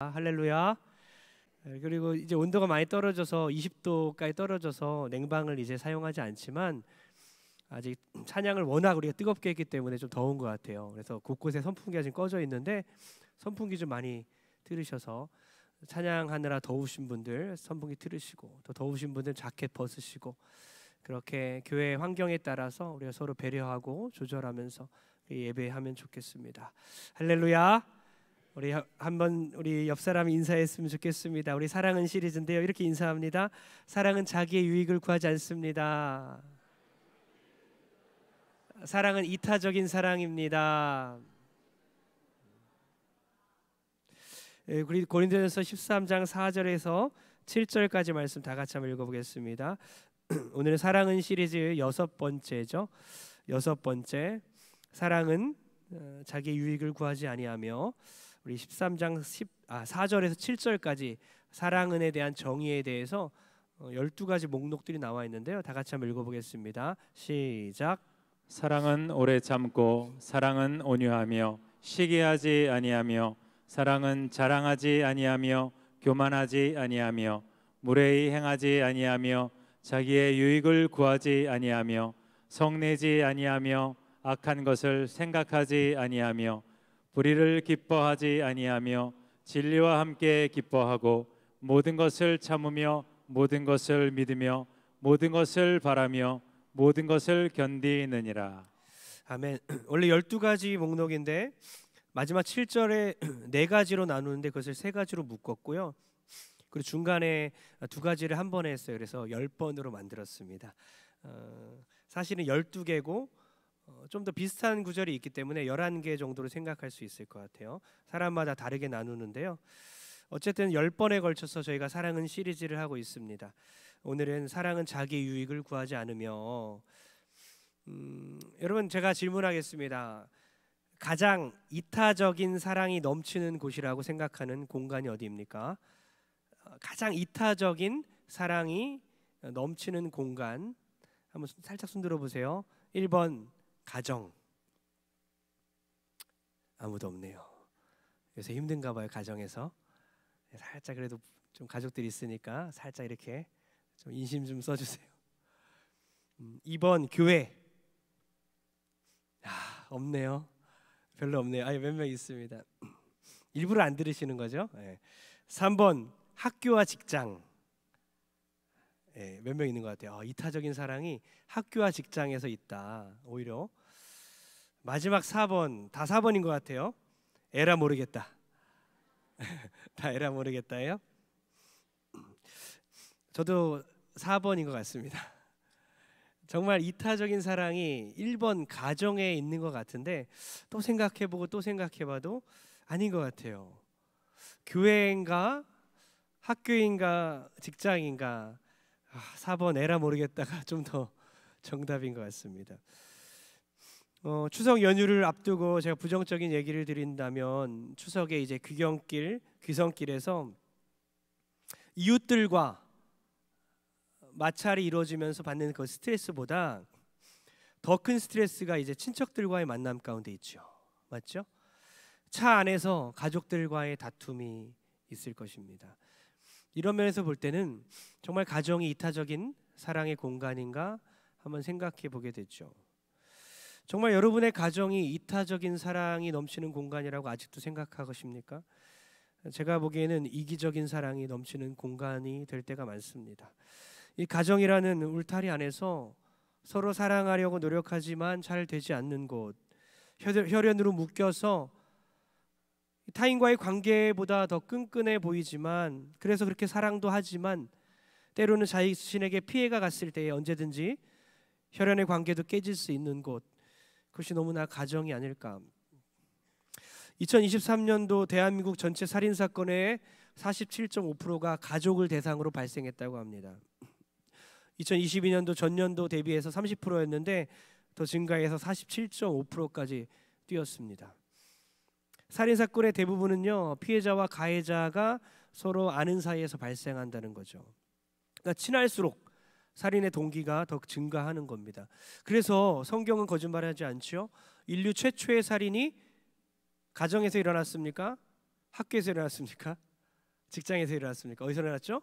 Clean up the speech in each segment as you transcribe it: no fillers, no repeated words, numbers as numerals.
할렐루야. 그리고 이제 온도가 많이 떨어져서 20도까지 떨어져서 냉방을 이제 사용하지 않지만 아직 찬양을 워낙 우리가 뜨겁게 했기 때문에 좀 더운 것 같아요. 그래서 곳곳에 선풍기가 지금 꺼져 있는데 선풍기 좀 많이 틀으셔서 찬양하느라 더우신 분들 선풍기 틀으시고, 또 더우신 분들 자켓 벗으시고, 그렇게 교회 환경에 따라서 우리가 서로 배려하고 조절하면서 예배하면 좋겠습니다. 할렐루야. 우리 한번 우리 옆 사람 인사했으면 좋겠습니다. 우리 사랑은 시리즈인데요, 이렇게 인사합니다. 사랑은 자기의 유익을 구하지 않습니다. 사랑은 이타적인 사랑입니다. 우리 고린도전서 13장 4절에서 7절까지 말씀 다 같이 한번 읽어보겠습니다. 오늘은 사랑은 시리즈 여섯 번째죠. 여섯 번째, 사랑은 자기의 유익을 구하지 아니하며, 우리 13장 4절에서 7절까지 사랑은에 대한 정의에 대해서 12가지 목록들이 나와 있는데요, 다 같이 한번 읽어보겠습니다. 시작. 사랑은 오래 참고, 사랑은 온유하며 시기하지 아니하며, 사랑은 자랑하지 아니하며 교만하지 아니하며 무례히 행하지 아니하며 자기의 유익을 구하지 아니하며 성내지 아니하며 악한 것을 생각하지 아니하며 불의를 기뻐하지 아니하며 진리와 함께 기뻐하고 모든 것을 참으며 모든 것을 믿으며 모든 것을 바라며 모든 것을 견디느니라. 아멘. 원래 12가지 목록인데 마지막 7절에 4가지로 나누는데 그것을 3가지로 묶었고요. 그리고 중간에 2가지를 한 번에 했어요. 그래서 10번으로 만들었습니다. 사실은 12개고 좀 더 비슷한 구절이 있기 때문에 11개 정도로 생각할 수 있을 것 같아요. 사람마다 다르게 나누는데요, 어쨌든 10번에 걸쳐서 저희가 사랑은 시리즈를 하고 있습니다. 오늘은 사랑은 자기 유익을 구하지 않으며, 여러분, 제가 질문하겠습니다. 가장 이타적인 사랑이 넘치는 곳이라고 생각하는 공간이 어디입니까? 가장 이타적인 사랑이 넘치는 공간, 한번 살짝 손 들어보세요. 1번 가정. 아무도 없네요. 요새 힘든가 봐요, 가정에서. 살짝 그래도 좀 가족들이 있으니까 살짝 이렇게 좀 인심 좀 써주세요. 2번 교회. 없네요. 별로 없네요. 몇 명 있습니다. 일부러 안 들으시는 거죠? 3번 학교와 직장. 몇 명 있는 것 같아요. 이타적인 사랑이 학교와 직장에서 있다. 오히려 마지막 4번, 다 4번인 것 같아요. 에라 모르겠다. 다 에라 모르겠다예요. 저도 4번인 것 같습니다. 정말 이타적인 사랑이 1번 가정에 있는 것 같은데, 또 생각해보고 또 생각해봐도 아닌 것 같아요. 교회인가 학교인가 직장인가, 4번 에라 모르겠다가 좀 더 정답인 것 같습니다. 추석 연휴를 앞두고 제가 부정적인 얘기를 드린다면, 추석에 이제 귀성길에서 이웃들과 마찰이 이루어지면서 받는 그 스트레스보다 더 큰 스트레스가 이제 친척들과의 만남 가운데 있죠. 맞죠? 차 안에서 가족들과의 다툼이 있을 것입니다. 이런 면에서 볼 때는 정말 가정이 이타적인 사랑의 공간인가 한번 생각해 보게 되죠. 정말 여러분의 가정이 이타적인 사랑이 넘치는 공간이라고 아직도 생각하십니까? 제가 보기에는 이기적인 사랑이 넘치는 공간이 될 때가 많습니다. 이 가정이라는 울타리 안에서 서로 사랑하려고 노력하지만 잘 되지 않는 곳, 혈연으로 묶여서 타인과의 관계보다 더 끈끈해 보이지만, 그래서 그렇게 사랑도 하지만 때로는 자신에게 피해가 갔을 때에 언제든지 혈연의 관계도 깨질 수 있는 곳, 그것이 너무나 가정이 아닐까. 2023년도 대한민국 전체 살인사건의 47.5%가 가족을 대상으로 발생했다고 합니다. 2022년도 전년도 대비해서 30%였는데 더 증가해서 47.5%까지 뛰었습니다. 살인사건의 대부분은요, 피해자와 가해자가 서로 아는 사이에서 발생한다는 거죠. 그러니까 친할수록 살인의 동기가 더 증가하는 겁니다. 그래서 성경은 거짓말하지 않죠. 인류 최초의 살인이 가정에서 일어났습니까? 학교에서 일어났습니까? 직장에서 일어났습니까? 어디서 일어났죠?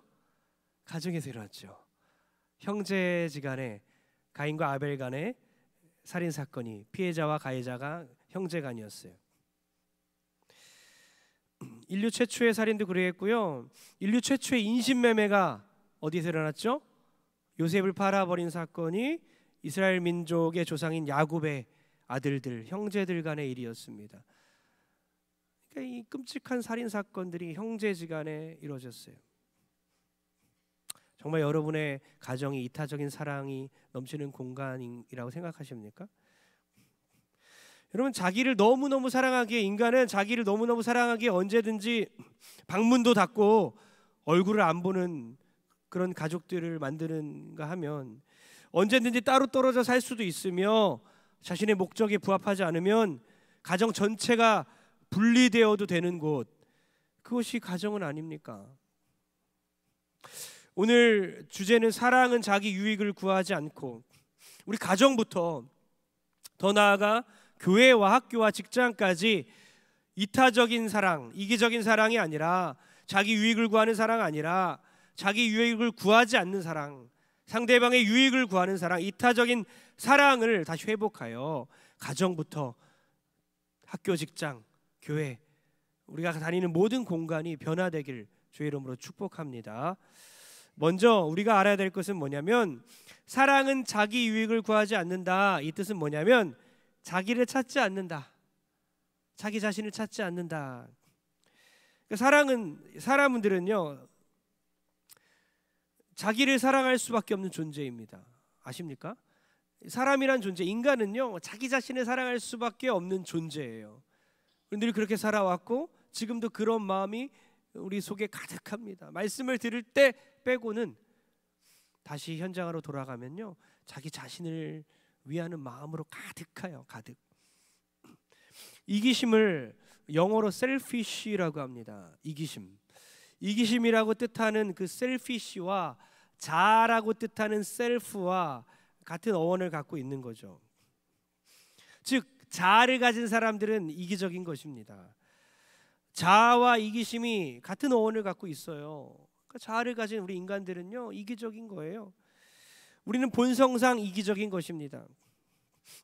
가정에서 일어났죠. 형제지간에 가인과 아벨 간의 살인 사건이 피해자와 가해자가 형제간이었어요. 인류 최초의 살인도 그랬고요. 인류 최초의 인신매매가 어디서 일어났죠? 요셉을 팔아버린 사건이 이스라엘 민족의 조상인 야곱의 아들들, 형제들 간의 일이었습니다. 그러니까 이 끔찍한 살인 사건들이 형제지간에 이루어졌어요. 정말 여러분의 가정이 이타적인 사랑이 넘치는 공간이라고 생각하십니까? 여러분, 자기를 너무너무 사랑하기에, 인간은 자기를 너무너무 사랑하기에 언제든지 방문도 닫고 얼굴을 안 보는 그런 가족들을 만드는가 하면, 언제든지 따로 떨어져 살 수도 있으며 자신의 목적에 부합하지 않으면 가정 전체가 분리되어도 되는 곳, 그것이 가정은 아닙니까? 오늘 주제는 사랑은 자기 유익을 구하지 않고, 우리 가정부터 더 나아가 교회와 학교와 직장까지 이타적인 사랑, 이기적인 사랑이 아니라, 자기 유익을 구하는 사랑 아니라 자기 유익을 구하지 않는 사랑, 상대방의 유익을 구하는 사랑, 이타적인 사랑을 다시 회복하여 가정부터 학교, 직장, 교회, 우리가 다니는 모든 공간이 변화되길 주의 이름으로 축복합니다. 먼저 우리가 알아야 될 것은 뭐냐면, 사랑은 자기 유익을 구하지 않는다. 이 뜻은 뭐냐면 자기를 찾지 않는다. 자기 자신을 찾지 않는다. 그러니까 사람들은요, 자기를 사랑할 수밖에 없는 존재입니다. 아십니까? 사람이란 존재, 인간은요, 자기 자신을 사랑할 수밖에 없는 존재예요. 늘 그렇게 살아왔고 지금도 그런 마음이 우리 속에 가득합니다. 말씀을 들을 때 빼고는 다시 현장으로 돌아가면요, 자기 자신을 위하는 마음으로 가득해요. 가득. 이기심을 영어로 selfish라고 합니다. 이기심이라고 뜻하는 그 selfish와 자라고 뜻하는 self와 같은 어원을 갖고 있는 거죠. 즉, 자아를 가진 사람들은 이기적인 것입니다. 자아와 이기심이 같은 어원을 갖고 있어요. 그러니까 자아를 가진 우리 인간들은요, 이기적인 거예요. 우리는 본성상 이기적인 것입니다.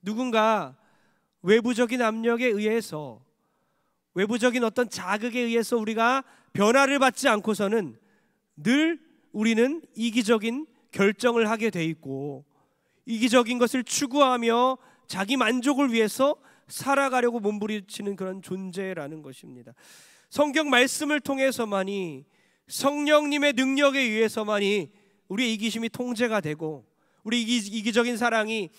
누군가 외부적인 압력에 의해서, 외부적인 어떤 자극에 의해서 우리가 변화를 받지 않고서는 늘 우리는 이기적인 결정을 하게 돼 있고, 이기적인 것을 추구하며 자기 만족을 위해서 살아가려고 몸부림치는 그런 존재라는 것입니다. 성경 말씀을 통해서만이, 성령님의 능력에 의해서만이 우리의 이기심이 통제가 되고 우리 이기적인 사랑이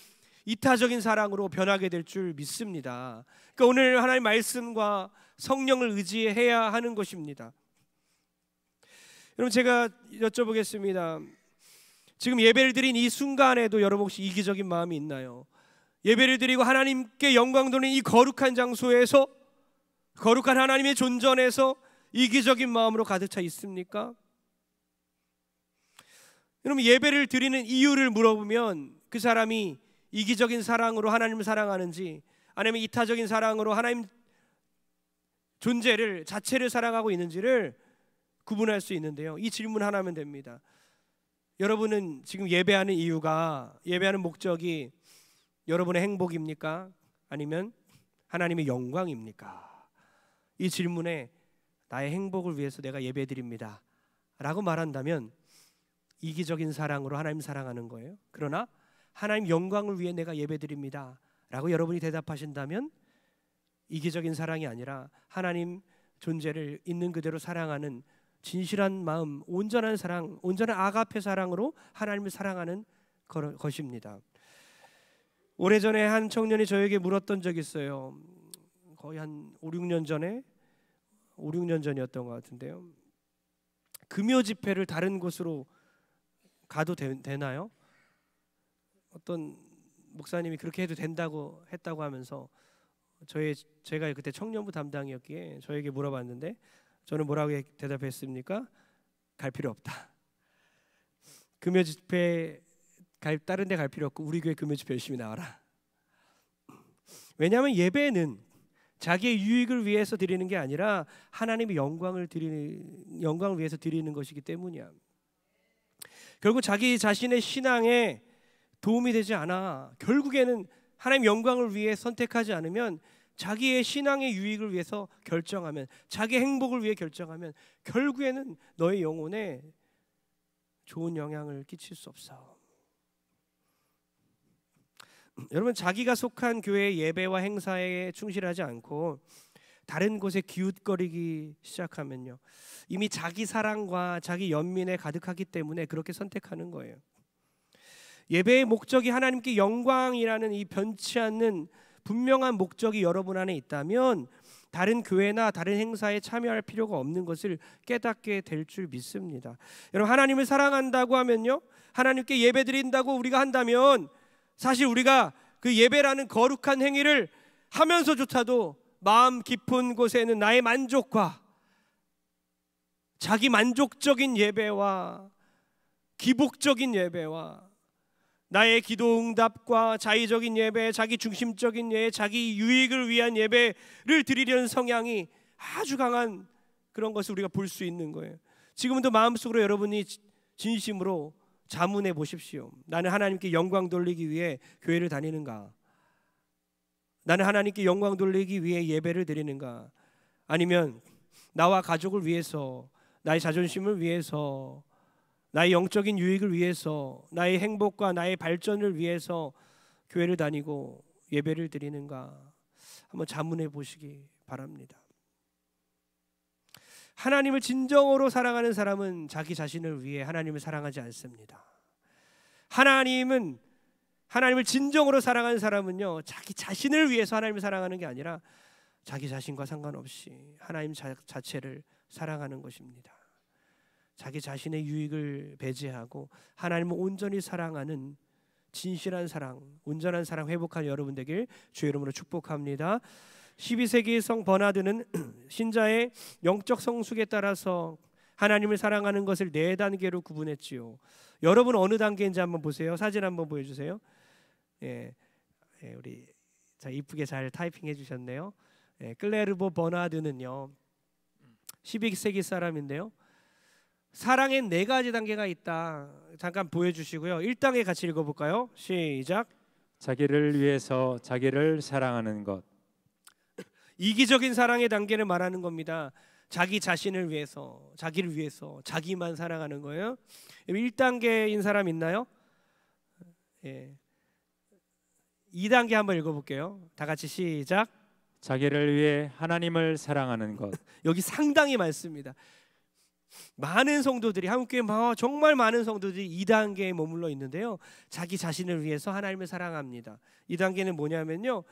이타적인 사랑으로 변하게 될 줄 믿습니다. 그러니까 오늘 하나님의 말씀과 성령을 의지해야 하는 것입니다. 여러분, 제가 여쭤보겠습니다. 지금 예배를 드린 이 순간에도 여러분 혹시 이기적인 마음이 있나요? 예배를 드리고 하나님께 영광 돌리는 이 거룩한 장소에서, 거룩한 하나님의 존전에서 이기적인 마음으로 가득 차 있습니까? 여러분, 예배를 드리는 이유를 물어보면 그 사람이 이기적인 사랑으로 하나님을 사랑하는지 아니면 이타적인 사랑으로 하나님 존재를, 자체를 사랑하고 있는지를 구분할 수 있는데요, 이 질문 하나면 됩니다. 여러분은 지금 예배하는 이유가, 예배하는 목적이 여러분의 행복입니까? 아니면 하나님의 영광입니까? 이 질문에 나의 행복을 위해서 내가 예배드립니다 라고 말한다면 이기적인 사랑으로 하나님 사랑하는 거예요. 그러나 하나님 영광을 위해 내가 예배드립니다 라고 여러분이 대답하신다면 이기적인 사랑이 아니라 하나님 존재를 있는 그대로 사랑하는 진실한 마음, 온전한 사랑, 온전한 아가페 사랑으로 하나님을 사랑하는 것입니다. 오래전에 한 청년이 저에게 물었던 적이 있어요. 거의 한 5, 6년 전이었던 것 같은데요. 금요 집회를 다른 곳으로 가도 되나요? 어떤 목사님이 그렇게 해도 된다고 했다고 하면서 제가 그때 청년부 담당이었기에 저에게 물어봤는데, 저는 뭐라고 대답했습니까? 갈 필요 없다. 금요 집회 다른 데 갈 필요 없고 우리 교회 금요 집회 열심히 나와라. 왜냐하면 예배는 자기의 유익을 위해서 드리는 게 아니라 하나님의 영광을 위해서 드리는 것이기 때문이야. 결국 자기 자신의 신앙에 도움이 되지 않아. 결국에는 하나님 영광을 위해 선택하지 않으면, 자기의 신앙의 유익을 위해서 결정하면, 자기 행복을 위해 결정하면 결국에는 너의 영혼에 좋은 영향을 끼칠 수 없어. 여러분, 자기가 속한 교회의 예배와 행사에 충실하지 않고 다른 곳에 기웃거리기 시작하면요, 이미 자기 사랑과 자기 연민에 가득하기 때문에 그렇게 선택하는 거예요. 예배의 목적이 하나님께 영광이라는 이 변치 않는 분명한 목적이 여러분 안에 있다면 다른 교회나 다른 행사에 참여할 필요가 없는 것을 깨닫게 될 줄 믿습니다. 여러분, 하나님을 사랑한다고 하면요, 하나님께 예배드린다고 우리가 한다면 사실 우리가 그 예배라는 거룩한 행위를 하면서조차도 마음 깊은 곳에는 나의 만족과 자기 만족적인 예배와 기복적인 예배와 나의 기도 응답과 자의적인 예배, 자기 중심적인 예배, 자기 유익을 위한 예배를 드리려는 성향이 아주 강한 그런 것을 우리가 볼 수 있는 거예요. 지금도 마음속으로 여러분이 진심으로 자문해 보십시오. 나는 하나님께 영광 돌리기 위해 교회를 다니는가? 나는 하나님께 영광 돌리기 위해 예배를 드리는가? 아니면 나와 가족을 위해서, 나의 자존심을 위해서, 나의 영적인 유익을 위해서, 나의 행복과 나의 발전을 위해서 교회를 다니고 예배를 드리는가? 한번 자문해 보시기 바랍니다. 하나님을 진정으로 사랑하는 사람은 자기 자신을 위해 하나님을 사랑하지 않습니다. 하나님을 진정으로 사랑하는 사람은요, 자기 자신을 위해서 하나님을 사랑하는 게 아니라 자기 자신과 상관없이 하나님 자체를 사랑하는 것입니다. 자기 자신의 유익을 배제하고 하나님을 온전히 사랑하는 진실한 사랑, 온전한 사랑 회복한 여러분 되길 주의 이름으로 축복합니다. 12세기 성 버나드는 신자의 영적 성숙에 따라서 하나님을 사랑하는 것을 4단계로 구분했지요. 여러분 어느 단계인지 한번 보세요. 사진 한번 보여주세요. 우리 자, 이쁘게 잘 타이핑해 주셨네요. 클레르보 버나드는요, 12세기 사람인데요, 사랑에 4가지 단계가 있다. 잠깐 보여주시고요. 1단계 같이 읽어볼까요? 시작. 자기를 위해서 자기를 사랑하는 것. 이기적인 사랑의 단계를 말하는 겁니다. 자기 자신을 위해서, 자기를 위해서, 자기만 사랑하는 거예요. 1단계인 사람 있나요? 2단계 한번 읽어볼게요. 다 같이 시작. 자기를 위해 하나님을 사랑하는 것. 여기 상당히 많습니다. 많은 성도들이, 한국교회 정말 많은 성도들이 2단계에 머물러 있는데요, 자기 자신을 위해서 하나님을 사랑합니다. 2단계는 뭐냐면요,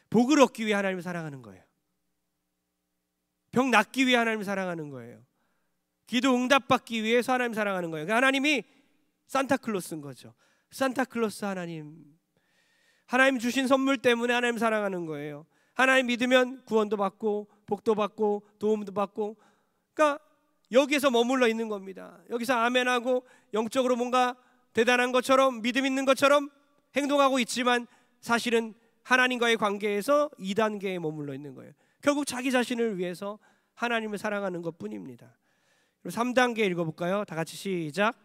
복을 얻기 위해 하나님을 사랑하는 거예요. 병 낫기 위해 하나님을 사랑하는 거예요. 기도 응답받기 위해서 하나님을 사랑하는 거예요. 그러니까 하나님이 산타클로스인 거죠. 산타클로스 하나님 주신 선물 때문에 하나님 사랑하는 거예요. 하나님 믿으면 구원도 받고 복도 받고 도움도 받고, 그러니까 여기에서 머물러 있는 겁니다. 여기서 아멘하고 영적으로 뭔가 대단한 것처럼, 믿음 있는 것처럼 행동하고 있지만 사실은 하나님과의 관계에서 2단계에 머물러 있는 거예요. 결국 자기 자신을 위해서 하나님을 사랑하는 것뿐입니다. 3단계 읽어볼까요? 다 같이 시작.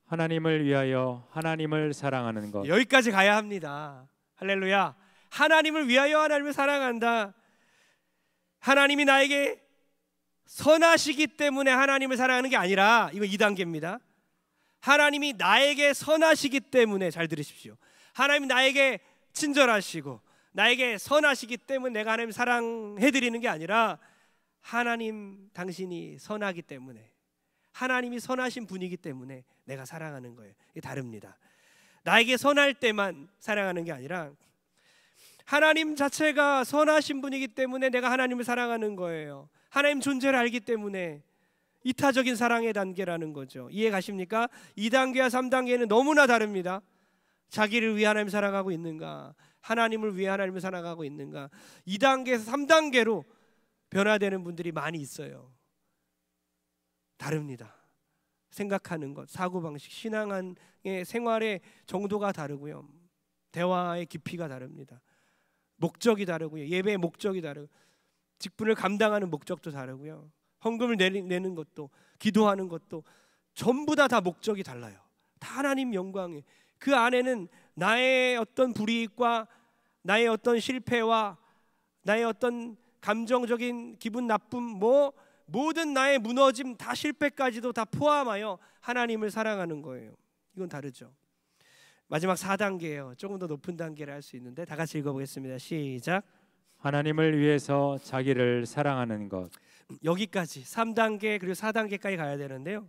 하나님을 위하여 하나님을 사랑하는 것. 여기까지 가야 합니다. 할렐루야. 하나님을 위하여 하나님을 사랑한다. 하나님이 나에게 선하시기 때문에 하나님을 사랑하는 게 아니라, 이거 2단계입니다. 하나님이 나에게 선하시기 때문에, 잘 들으십시오, 하나님이 나에게 친절하시고 나에게 선하시기 때문에 내가 하나님 사랑해드리는 게 아니라, 하나님 당신이 선하기 때문에, 하나님이 선하신 분이기 때문에 내가 사랑하는 거예요. 이게 다릅니다. 나에게 선할 때만 사랑하는 게 아니라 하나님 자체가 선하신 분이기 때문에 내가 하나님을 사랑하는 거예요. 하나님 존재를 알기 때문에 이타적인 사랑의 단계라는 거죠. 이해 가십니까? 2단계와 3단계는 너무나 다릅니다. 자기를 위해 하나님을 사랑하고 있는가, 하나님을 위해 하나님을 사랑하고 있는가. 2단계에서 3단계로 변화되는 분들이 많이 있어요. 다릅니다. 생각하는 것, 사고방식, 신앙의 생활의 정도가 다르고요, 대화의 깊이가 다릅니다. 목적이 다르고요, 예배의 목적이 다르고, 직분을 감당하는 목적도 다르고요. 헌금을 내는 것도, 기도하는 것도 전부 다 목적이 달라요. 다 하나님 영광에, 그 안에는 나의 어떤 불이익과 나의 어떤 실패와 나의 어떤 감정적인 기분 나쁨, 모든 나의 무너짐, 다 실패까지도 다 포함하여 하나님을 사랑하는 거예요. 이건 다르죠. 마지막 4단계예요. 조금 더 높은 단계를 할 수 있는데 다 같이 읽어보겠습니다. 시작. 하나님을 위해서 자기를 사랑하는 것. 여기까지 3단계 그리고 4단계까지 가야 되는데요,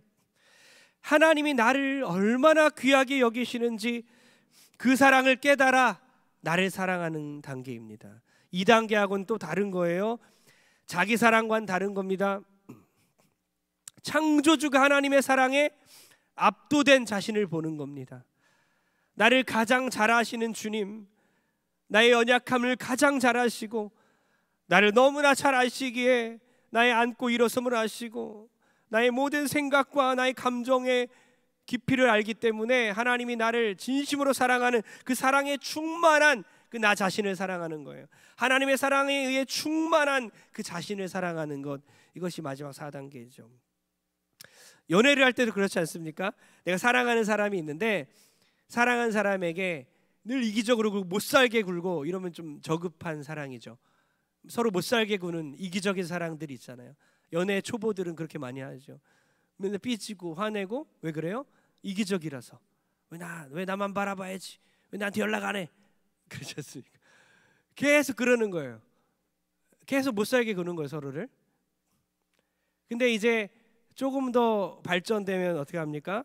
하나님이 나를 얼마나 귀하게 여기시는지 그 사랑을 깨달아 나를 사랑하는 단계입니다. 2단계하고는 또 다른 거예요. 자기 사랑과는 다른 겁니다. 창조주가 하나님의 사랑에 압도된 자신을 보는 겁니다. 나를 가장 잘 아시는 주님, 나의 연약함을 가장 잘 아시고 나를 너무나 잘 아시기에 나의 앉고 일어섬을 아시고 나의 모든 생각과 나의 감정의 깊이를 알기 때문에 하나님이 나를 진심으로 사랑하는 그 사랑에 충만한 그 나 자신을 사랑하는 거예요. 하나님의 사랑에 의해 충만한 그 자신을 사랑하는 것, 이것이 마지막 4단계죠. 연애를 할 때도 그렇지 않습니까? 내가 사랑하는 사람이 있는데 사랑하는 사람에게 늘 이기적으로 못 살게 굴고 이러면 좀 저급한 사랑이죠. 서로 못 살게 구는 이기적인 사랑들이 있잖아요. 연애 초보들은 그렇게 많이 하죠. 맨날 삐지고 화내고. 왜 그래요? 이기적이라서. 왜 나만 바라봐야지, 왜 나한테 연락 안 해, 그렇지 않습니까? 계속 그러는 거예요. 계속 못 살게 구는 거예요, 서로를. 근데 이제 조금 더 발전되면 어떻게 합니까?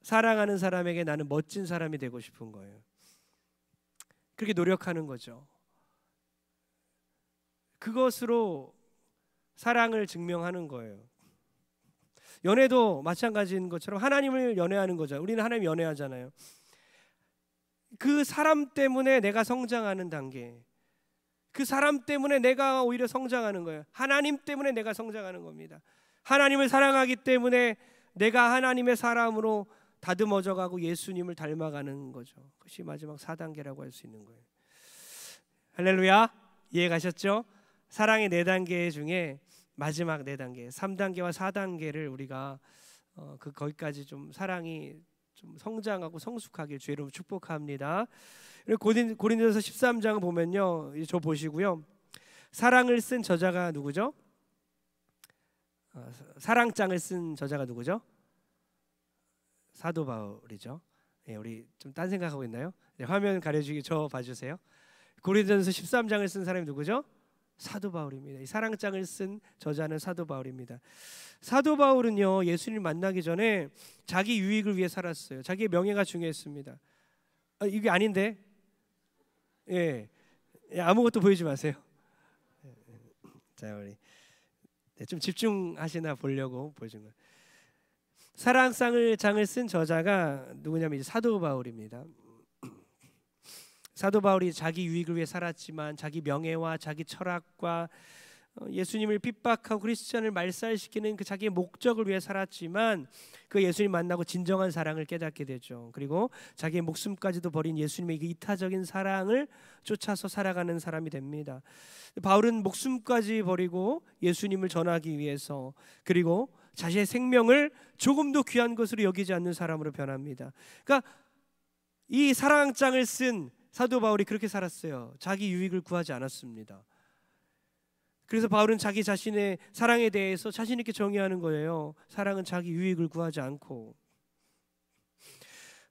사랑하는 사람에게 나는 멋진 사람이 되고 싶은 거예요. 그렇게 노력하는 거죠. 그것으로 사랑을 증명하는 거예요. 연애도 마찬가지인 것처럼 하나님을 연애하는 거죠. 우리는 하나님 연애하잖아요. 그 사람 때문에 내가 성장하는 단계, 그 사람 때문에 내가 오히려 성장하는 거예요. 하나님 때문에 내가 성장하는 겁니다. 하나님을 사랑하기 때문에 내가 하나님의 사람으로 다듬어져 가고 예수님을 닮아가는 거죠. 그것이 마지막 4단계라고 할 수 있는 거예요. 할렐루야. 이해 가셨죠? 사랑의 4단계 중에 마지막 4단계, 3단계와 4단계를 우리가 거기까지 좀 사랑이 좀 성장하고 성숙하길 주의 이름으로 축복합니다. 고린도전서 13장 보면요, 저 보시고요, 사랑을 쓴 저자가 누구죠? 사랑장을 쓴 저자가 누구죠? 사도 바울이죠. 네, 우리 좀 딴 생각하고 있나요? 네, 화면 가려주기 저 봐주세요. 고린도전서 13장을 쓴 사람이 누구죠? 사도 바울입니다. 이 사랑장을 쓴 저자는 사도 바울입니다. 사도 바울은요, 예수님 만나기 전에 자기 유익을 위해 살았어요. 자기의 명예가 중요했습니다. 이게 아닌데, 아무것도 보이지 마세요. 자, 우리 좀 집중하시나 보려고 보여준 거예요. 사랑장을 쓴 저자가 누구냐면 이제 사도 바울입니다. 사도 바울이 자기 유익을 위해 살았지만 자기 명예와 자기 철학과 예수님을 핍박하고 크리스천을 말살시키는 그 자기의 목적을 위해 살았지만 그 예수님 만나고 진정한 사랑을 깨닫게 되죠. 그리고 자기의 목숨까지도 버린 예수님의 그 이타적인 사랑을 쫓아서 살아가는 사람이 됩니다. 바울은 목숨까지 버리고 예수님을 전하기 위해서, 그리고 자신의 생명을 조금도 귀한 것으로 여기지 않는 사람으로 변합니다. 그러니까 이 사랑장을 쓴 사도 바울이 그렇게 살았어요. 자기 유익을 구하지 않았습니다. 그래서 바울은 자기 자신의 사랑에 대해서 자신 있게 정의하는 거예요. 사랑은 자기 유익을 구하지 않고.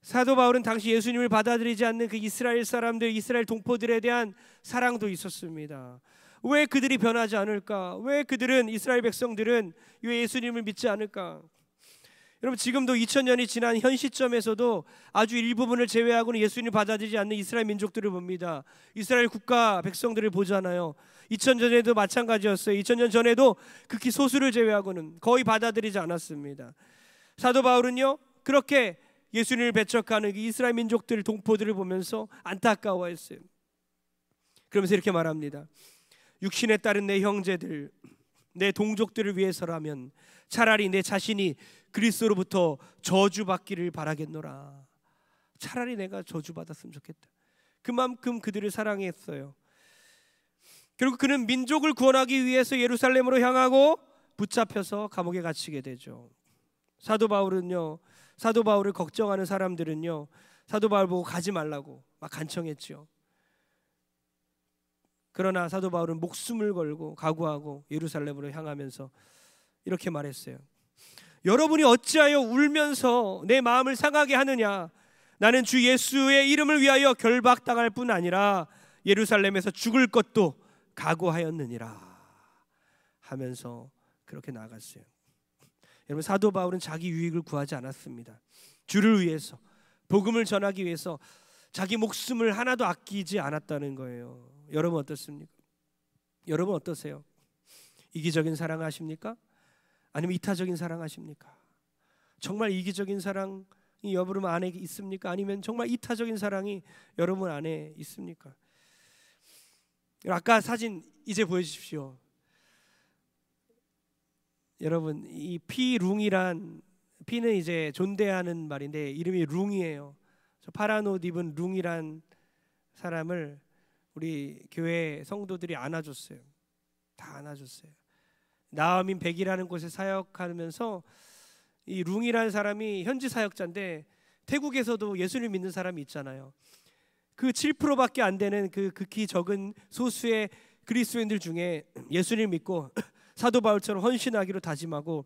사도 바울은 당시 예수님을 받아들이지 않는 그 이스라엘 사람들, 이스라엘 동포들에 대한 사랑도 있었습니다. 왜 그들이 변하지 않을까? 왜 그들은, 이스라엘 백성들은 왜 예수님을 믿지 않을까? 여러분, 지금도 2000년이 지난 현 시점에서도 아주 일부분을 제외하고는 예수님을 받아들이지 않는 이스라엘 민족들을 봅니다. 이스라엘 국가 백성들을 보잖아요. 2000년에도 마찬가지였어요. 2000년 전에도 극히 소수를 제외하고는 거의 받아들이지 않았습니다. 사도 바울은요, 그렇게 예수님을 배척하는 이스라엘 민족들, 동포들을 보면서 안타까워했어요. 그러면서 이렇게 말합니다. 육신에 따른 내 형제들, 내 동족들을 위해서라면 차라리 내 자신이 그리스도로부터 저주받기를 바라겠노라. 차라리 내가 저주받았으면 좋겠다. 그만큼 그들을 사랑했어요. 결국 그는 민족을 구원하기 위해서 예루살렘으로 향하고 붙잡혀서 감옥에 갇히게 되죠. 사도 바울을 걱정하는 사람들은요, 사도 바울 보고 가지 말라고 막 간청했죠. 그러나 사도 바울은 목숨을 걸고 각오하고 예루살렘으로 향하면서 이렇게 말했어요. 여러분이 어찌하여 울면서 내 마음을 상하게 하느냐? 나는 주 예수의 이름을 위하여 결박당할 뿐 아니라 예루살렘에서 죽을 것도 각오하였느니라 하면서 그렇게 나아갔어요. 여러분, 사도 바울은 자기 유익을 구하지 않았습니다. 주를 위해서, 복음을 전하기 위해서 자기 목숨을 하나도 아끼지 않았다는 거예요. 여러분 어떻습니까? 여러분 어떠세요? 이기적인 사랑 하십니까? 아니면 이타적인 사랑 하십니까? 정말 이기적인 사랑이 여러분 안에 있습니까? 아니면 정말 이타적인 사랑이 여러분 안에 있습니까? 아까 사진 이제 보여주십시오. 여러분, 이 피룽이란, 피는 이제 존대하는 말인데 이름이 룽이에요. 저 파란 옷 입은 룽이란 사람을 우리 교회 성도들이 안아줬어요. 다 안아줬어요. 나아민 100이라는 곳에 사역하면서 이 룽이라는 사람이 현지 사역자인데 태국에서도 예수를 믿는 사람이 있잖아요. 그 7%밖에 안 되는 그 극히 적은 소수의 그리스도인들 중에 예수를 믿고 사도 바울처럼 헌신하기로 다짐하고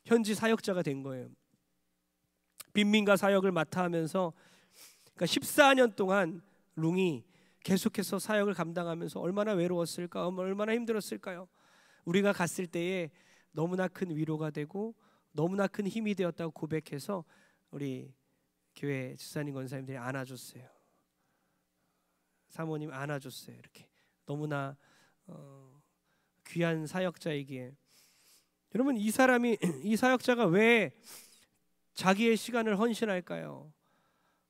현지 사역자가 된 거예요. 빈민가 사역을 맡아 하면서 그러니까 14년 동안 룽이 계속해서 사역을 감당하면서 얼마나 외로웠을까, 얼마나 힘들었을까요? 우리가 갔을 때에 너무나 큰 위로가 되고 너무나 큰 힘이 되었다고 고백해서 우리 교회 집사님 권사님들이 안아줬어요. 사모님 안아줬어요. 이렇게 너무나 귀한 사역자이기에. 여러분, 이 사역자가 왜 자기의 시간을 헌신할까요?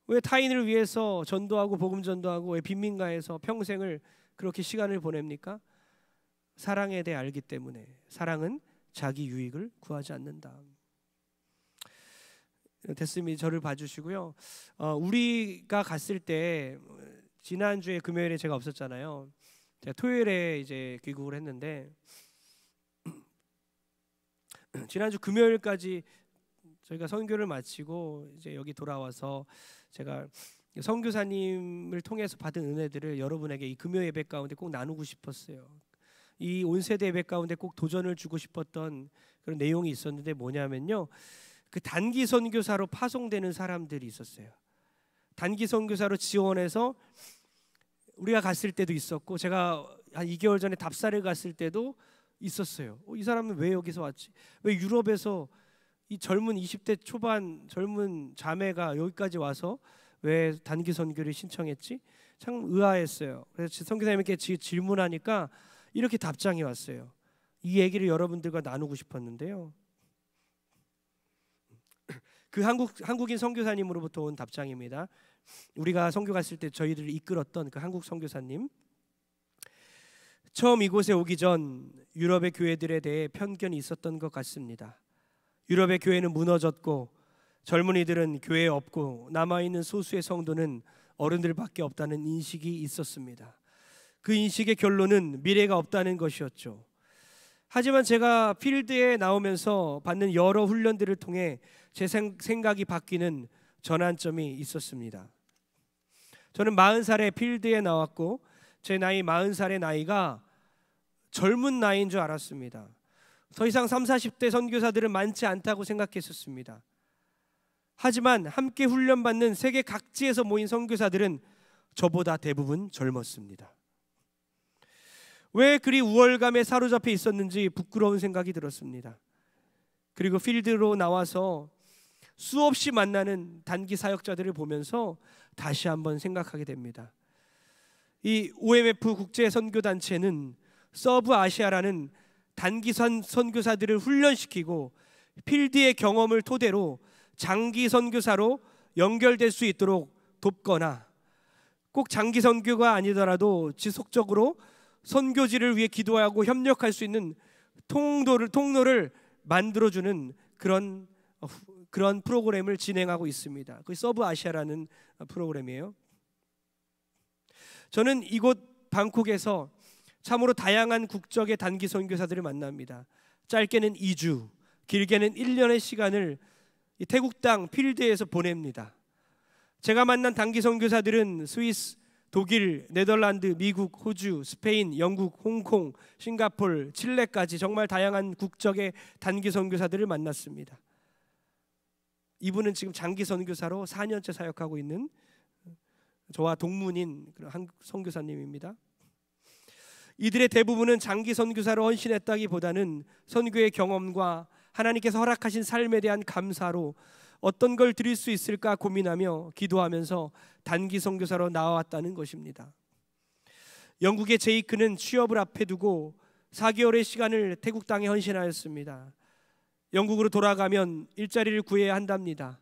왜 타인을 위해서 전도하고 복음 전도하고 왜 빈민가에서 평생을 그렇게 시간을 보냅니까? 사랑에 대해 알기 때문에. 사랑은 자기 유익을 구하지 않는다. 됐으면 저를 봐주시고요. 우리가 갔을 때 지난주에 금요일에 제가 없었잖아요. 제가 토요일에 이제 귀국을 했는데 지난주 금요일까지 저희가 선교를 마치고 이제 여기 돌아와서 제가 선교사님을 통해서 받은 은혜들을 여러분에게 이 금요 예배 가운데 꼭 나누고 싶었어요. 이 온세대 예배 가운데 꼭 도전을 주고 싶었던 그런 내용이 있었는데 뭐냐면요, 그 단기 선교사로 파송되는 사람들이 있었어요. 단기 선교사로 지원해서 우리가 갔을 때도 있었고 제가 한 2개월 전에 답사를 갔을 때도 있었어요. 이 사람은 왜 여기서 왔지? 왜 유럽에서 이 젊은 20대 초반 젊은 자매가 여기까지 와서 왜 단기 선교를 신청했지? 참 의아했어요. 그래서 선교사님께 질문하니까 이렇게 답장이 왔어요. 이 얘기를 여러분들과 나누고 싶었는데요. 그 한국인 선교사님으로부터 온 답장입니다. 우리가 선교 갔을 때 저희들을 이끌었던 그 한국 선교사님. 처음 이곳에 오기 전 유럽의 교회들에 대해 편견이 있었던 것 같습니다. 유럽의 교회는 무너졌고 젊은이들은 교회에 없고 남아있는 소수의 성도는 어른들밖에 없다는 인식이 있었습니다. 그 인식의 결론은 미래가 없다는 것이었죠. 하지만 제가 필드에 나오면서 받는 여러 훈련들을 통해 제 생각이 바뀌는 전환점이 있었습니다. 저는 40살에 필드에 나왔고 제 나이 40살의 나이가 젊은 나이인 줄 알았습니다. 더 이상 30, 40대 선교사들은 많지 않다고 생각했었습니다. 하지만 함께 훈련받는 세계 각지에서 모인 선교사들은 저보다 대부분 젊었습니다. 왜 그리 우월감에 사로잡혀 있었는지 부끄러운 생각이 들었습니다. 그리고 필드로 나와서 수없이 만나는 단기 사역자들을 보면서 다시 한번 생각하게 됩니다. 이 OMF 국제선교단체는 서브 아시아라는 단기 선교사들을 훈련시키고 필드의 경험을 토대로 장기 선교사로 연결될 수 있도록 돕거나 꼭 장기 선교가 아니더라도 지속적으로 선교지를 위해 기도하고 협력할 수 있는 통로를 만들어주는 그런 프로그램을 진행하고 있습니다. 그 서브 아시아라는 프로그램이에요. 저는 이곳 방콕에서 참으로 다양한 국적의 단기 선교사들을 만납니다. 짧게는 2주, 길게는 1년의 시간을 이 태국 땅 필드에서 보냅니다. 제가 만난 단기 선교사들은 스위스, 독일, 네덜란드, 미국, 호주, 스페인, 영국, 홍콩, 싱가포르, 칠레까지 정말 다양한 국적의 단기 선교사들을 만났습니다. 이분은 지금 장기 선교사로 4년째 사역하고 있는 저와 동문인 한국 선교사님입니다. 이들의 대부분은 장기 선교사로 헌신했다기보다는 선교의 경험과 하나님께서 허락하신 삶에 대한 감사로 어떤 걸 드릴 수 있을까 고민하며 기도하면서 단기 선교사로 나와왔다는 것입니다. 영국의 제이크는 취업을 앞에 두고 4개월의 시간을 태국 땅에 헌신하였습니다. 영국으로 돌아가면 일자리를 구해야 한답니다.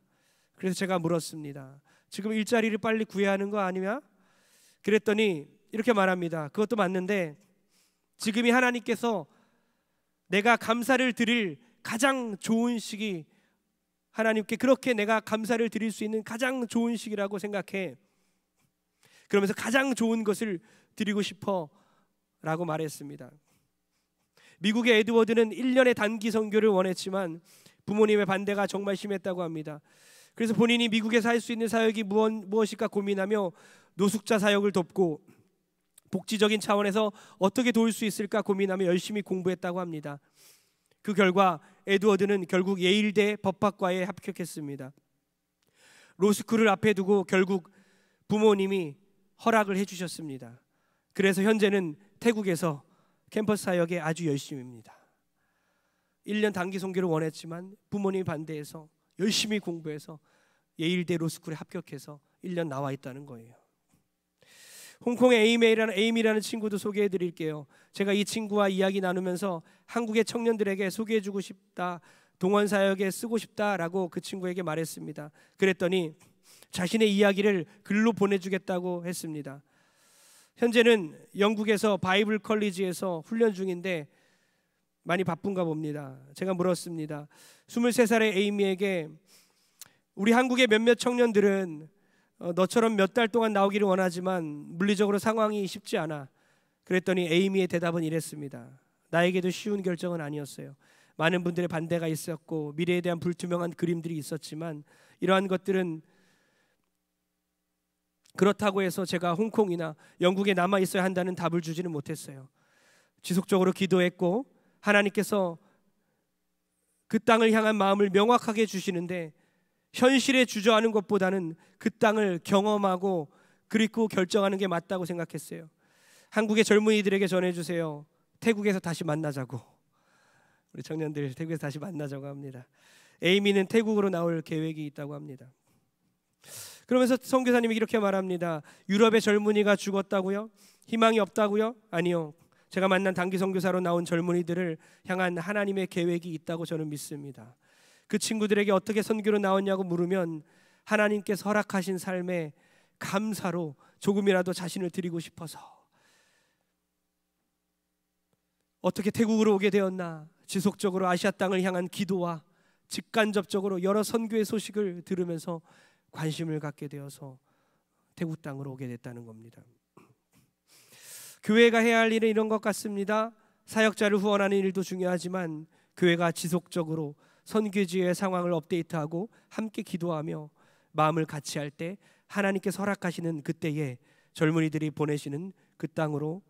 그래서 제가 물었습니다. 지금 일자리를 빨리 구해야 하는 거 아니냐? 그랬더니 이렇게 말합니다. 그것도 맞는데 지금이 하나님께서 내가 감사를 드릴 가장 좋은 시기, 하나님께 그렇게 내가 감사를 드릴 수 있는 가장 좋은 시기라고 생각해. 그러면서 가장 좋은 것을 드리고 싶어 라고 말했습니다. 미국의 에드워드는 1년의 단기 선교를 원했지만 부모님의 반대가 정말 심했다고 합니다. 그래서 본인이 미국에서 할 수 있는 사역이 무엇일까 고민하며 노숙자 사역을 돕고 복지적인 차원에서 어떻게 도울 수 있을까 고민하며 열심히 공부했다고 합니다. 그 결과 에드워드는 결국 예일대 법학과에 합격했습니다. 로스쿨을 앞에 두고 결국 부모님이 허락을 해주셨습니다. 그래서 현재는 태국에서 캠퍼스 사역에 아주 열심입니다. 1년 단기 선교를 원했지만 부모님이 반대해서 열심히 공부해서 예일대 로스쿨에 합격해서 1년 나와 있다는 거예요. 홍콩의 에이미라는 친구도 소개해 드릴게요. 제가 이 친구와 이야기 나누면서 한국의 청년들에게 소개해주고 싶다, 동원 사역에 쓰고 싶다라고 그 친구에게 말했습니다. 그랬더니 자신의 이야기를 글로 보내주겠다고 했습니다. 현재는 영국에서 바이블 컬리지에서 훈련 중인데 많이 바쁜가 봅니다. 제가 물었습니다. 23살의 에이미에게 우리 한국의 몇몇 청년들은 너처럼 몇 달 동안 나오기를 원하지만 물리적으로 상황이 쉽지 않아. 그랬더니 에이미의 대답은 이랬습니다. 나에게도 쉬운 결정은 아니었어요. 많은 분들의 반대가 있었고 미래에 대한 불투명한 그림들이 있었지만 이러한 것들은 그렇다고 해서 제가 홍콩이나 영국에 남아 있어야 한다는 답을 주지는 못했어요. 지속적으로 기도했고 하나님께서 그 땅을 향한 마음을 명확하게 주시는데 현실에 주저하는 것보다는 그 땅을 경험하고 그리고 결정하는 게 맞다고 생각했어요. 한국의 젊은이들에게 전해주세요. 태국에서 다시 만나자고. 우리 청년들 태국에서 다시 만나자고 합니다. 에이미는 태국으로 나올 계획이 있다고 합니다. 그러면서 선교사님이 이렇게 말합니다. 유럽의 젊은이가 죽었다고요? 희망이 없다고요? 아니요. 제가 만난 단기 선교사로 나온 젊은이들을 향한 하나님의 계획이 있다고 저는 믿습니다. 그 친구들에게 어떻게 선교로 나왔냐고 물으면 하나님께서 허락하신 삶에 감사로 조금이라도 자신을 드리고 싶어서 어떻게 태국으로 오게 되었나 지속적으로 아시아 땅을 향한 기도와 직간접적으로 여러 선교의 소식을 들으면서 관심을 갖게 되어서 태국 땅으로 오게 됐다는 겁니다. 교회가 해야 할 일은 이런 것 같습니다. 사역자를 후원하는 일도 중요하지만 교회가 지속적으로 선교지의 상황을 업데이트하고 함께 기도하며 마음을 같이 할 때 하나님께서 허락하시는 그때에 젊은이들이 보내시는 그 땅으로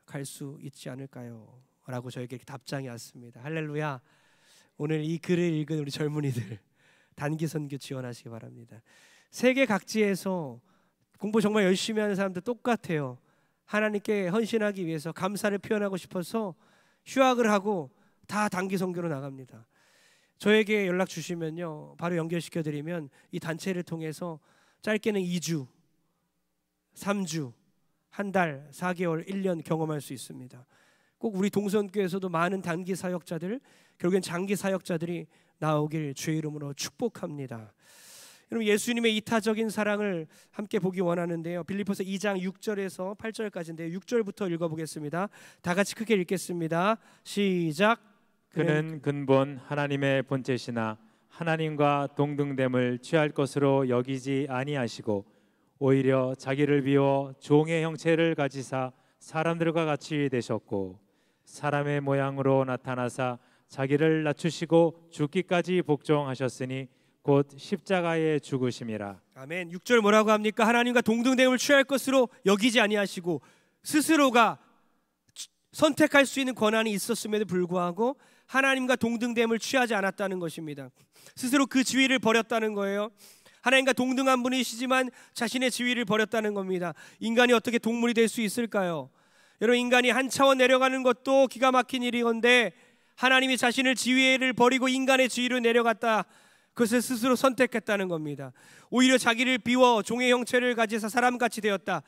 갈 수 있지 않을까요? 라고 저에게 답장이 왔습니다. 할렐루야. 오늘 이 글을 읽은 우리 젊은이들 단기 선교 지원하시기 바랍니다. 세계 각지에서 공부 정말 열심히 하는 사람들 똑같아요. 하나님께 헌신하기 위해서 감사를 표현하고 싶어서 휴학을 하고 다 단기 선교로 나갑니다. 저에게 연락 주시면요 바로 연결시켜드리면 이 단체를 통해서 짧게는 2주, 3주, 한 달, 4개월, 1년 경험할 수 있습니다. 꼭 우리 동선교에서도 많은 단기 사역자들, 결국엔 장기 사역자들이 나오길 주의 이름으로 축복합니다. 여러분, 예수님의 이타적인 사랑을 함께 보기 원하는데요. 빌립보서 2장 6절에서 8절까지인데요. 6절부터 읽어보겠습니다. 다 같이 크게 읽겠습니다. 시작. 그는 근본 하나님의 본체시나 하나님과 동등됨을 취할 것으로 여기지 아니하시고 오히려 자기를 비워 종의 형체를 가지사 사람들과 같이 되셨고 사람의 모양으로 나타나사 자기를 낮추시고 죽기까지 복종하셨으니 곧 십자가에 죽으심이라. 아멘. 6절 뭐라고 합니까? 하나님과 동등됨을 취할 것으로 여기지 아니하시고 스스로가 선택할 수 있는 권한이 있었음에도 불구하고 하나님과 동등됨을 취하지 않았다는 것입니다. 스스로 그 지위를 버렸다는 거예요. 하나님과 동등한 분이시지만 자신의 지위를 버렸다는 겁니다. 인간이 어떻게 동물이 될 수 있을까요? 여러분, 인간이 한 차원 내려가는 것도 기가 막힌 일이건데 하나님이 자신을 지위를 버리고 인간의 지위로 내려갔다. 그것을 스스로 선택했다는 겁니다. 오히려 자기를 비워 종의 형체를 가지사 사람같이 되었다.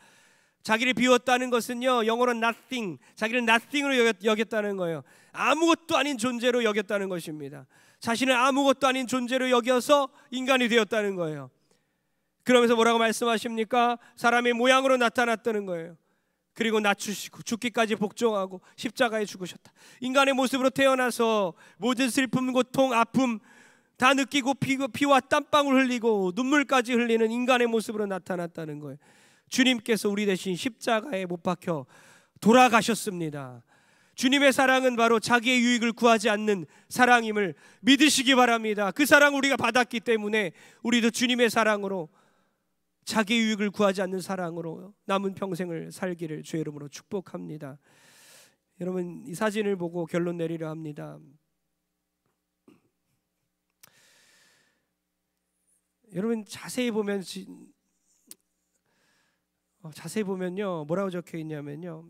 자기를 비웠다는 것은요, 영어로 nothing, 자기를 nothing으로 여겼다는 거예요. 아무것도 아닌 존재로 여겼다는 것입니다. 자신을 아무것도 아닌 존재로 여겨서 인간이 되었다는 거예요. 그러면서 뭐라고 말씀하십니까? 사람의 모양으로 나타났다는 거예요. 그리고 낮추시고 죽기까지 복종하고 십자가에 죽으셨다. 인간의 모습으로 태어나서 모든 슬픔, 고통, 아픔 다 느끼고 피와 땀방울 흘리고 눈물까지 흘리는 인간의 모습으로 나타났다는 거예요. 주님께서 우리 대신 십자가에 못 박혀 돌아가셨습니다. 주님의 사랑은 바로 자기의 유익을 구하지 않는 사랑임을 믿으시기 바랍니다. 그 사랑을 우리가 받았기 때문에 우리도 주님의 사랑으로, 자기의 유익을 구하지 않는 사랑으로 남은 평생을 살기를 주의 이름으로 축복합니다. 여러분, 이 사진을 보고 결론 내리려 합니다. 여러분, 자세히 보면요, 뭐라고 적혀 있냐면요,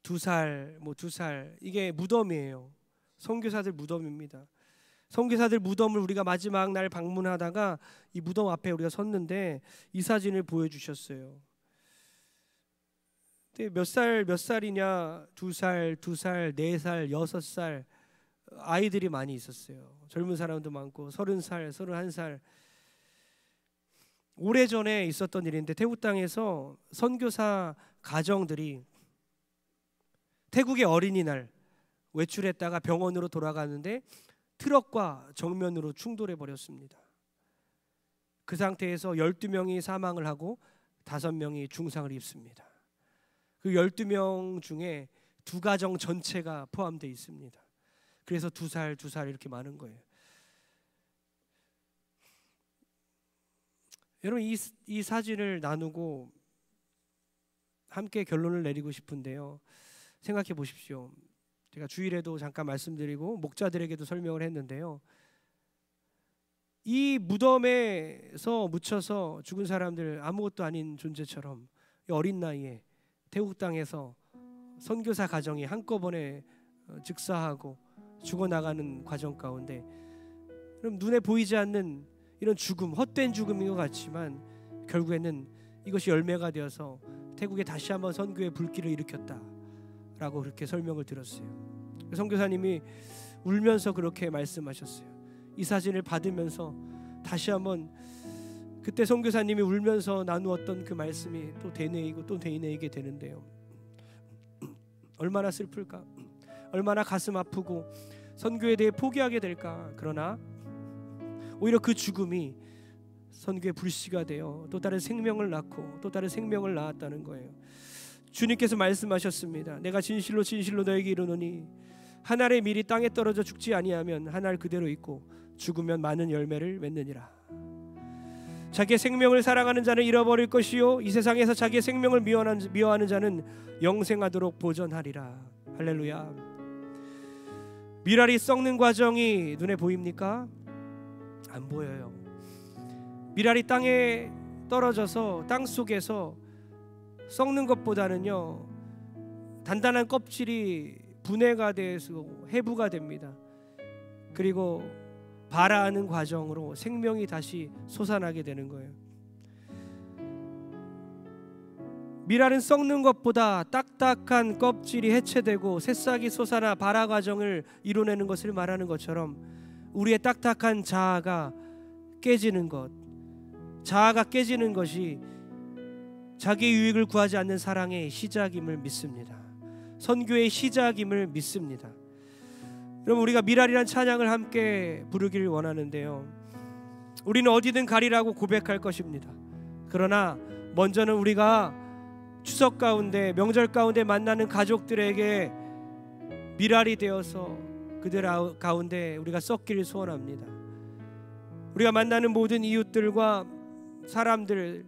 2살, 2살, 이게 무덤이에요. 선교사들 무덤입니다. 선교사들 무덤을 우리가 마지막 날 방문하다가 이 무덤 앞에 우리가 섰는데 이 사진을 보여주셨어요. 근데 몇 살이냐? 2살, 4살, 6살 아이들이 많이 있었어요. 젊은 사람도 많고 30살, 31살. 오래전에 있었던 일인데 태국 땅에서 선교사 가정들이 태국의 어린이날 외출했다가 병원으로 돌아가는데 트럭과 정면으로 충돌해 버렸습니다. 그 상태에서 12명이 사망을 하고 5명이 중상을 입습니다. 그 12명 중에 2가정 전체가 포함되어 있습니다. 그래서 2살 이렇게 많은 거예요. 여러분, 이 사진을 나누고 함께 결론을 내리고 싶은데요, 생각해 보십시오. 제가 주일에도 잠깐 말씀드리고 목자들에게도 설명을 했는데요, 이 무덤에서 묻혀서 죽은 사람들 아무것도 아닌 존재처럼 어린 나이에 태국 땅에서 선교사 가정이 한꺼번에 즉사하고 죽어나가는 과정 가운데, 그럼 눈에 보이지 않는 이런 죽음, 헛된 죽음인 것 같지만 결국에는 이것이 열매가 되어서 태국에 다시 한번 선교의 불길을 일으켰다라고 그렇게 설명을 들었어요. 선교사님이 울면서 그렇게 말씀하셨어요. 이 사진을 받으면서 다시 한번 그때 선교사님이 울면서 나누었던 그 말씀이 또 되뇌이고 또 되뇌이게 되는데요, 얼마나 슬플까, 얼마나 가슴 아프고 선교에 대해 포기하게 될까. 그러나 오히려 그 죽음이 선교의 불씨가 되어 또 다른 생명을 낳고 또 다른 생명을 낳았다는 거예요. 주님께서 말씀하셨습니다. 내가 진실로 너에게 이르노니 한 알의 밀이 땅에 떨어져 죽지 아니하면 한 알 그대로 있고 죽으면 많은 열매를 맺느니라. 자기의 생명을 사랑하는 자는 잃어버릴 것이요 이 세상에서 자기의 생명을 미워하는 자는 영생하도록 보전하리라. 할렐루야. 밀알이 썩는 과정이 눈에 보입니까? 안 보여요. 밀알이 땅에 떨어져서 땅 속에서 썩는 것보다는요, 단단한 껍질이 분해가 돼서 해부가 됩니다. 그리고 발화하는 과정으로 생명이 다시 솟아나게 되는 거예요. 밀알은 썩는 것보다 딱딱한 껍질이 해체되고 새싹이 솟아나 발화 과정을 이뤄내는 것을 말하는 것처럼 우리의 딱딱한 자아가 깨지는 것, 자아가 깨지는 것이 자기의 유익을 구하지 않는 사랑의 시작임을 믿습니다. 선교의 시작임을 믿습니다. 여러분, 우리가 밀알이란 찬양을 함께 부르기를 원하는데요, 우리는 어디든 가리라고 고백할 것입니다. 그러나 먼저는 우리가 추석 가운데, 명절 가운데 만나는 가족들에게 미랄이 되어서 그들 가운데 우리가 썩기를 소원합니다. 우리가 만나는 모든 이웃들과 사람들,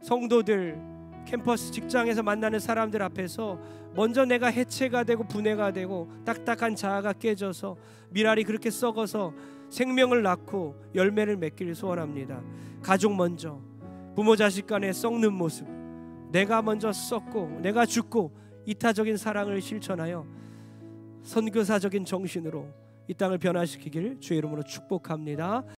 성도들, 캠퍼스 직장에서 만나는 사람들 앞에서 먼저 내가 해체가 되고 분해가 되고 딱딱한 자아가 깨져서 미랄이 그렇게 썩어서 생명을 낳고 열매를 맺기를 소원합니다. 가족 먼저, 부모 자식 간의 썩는 모습, 내가 먼저 썩고 내가 죽고 이타적인 사랑을 실천하여 선교사적인 정신으로 이 땅을 변화시키기를 주의 이름으로 축복합니다.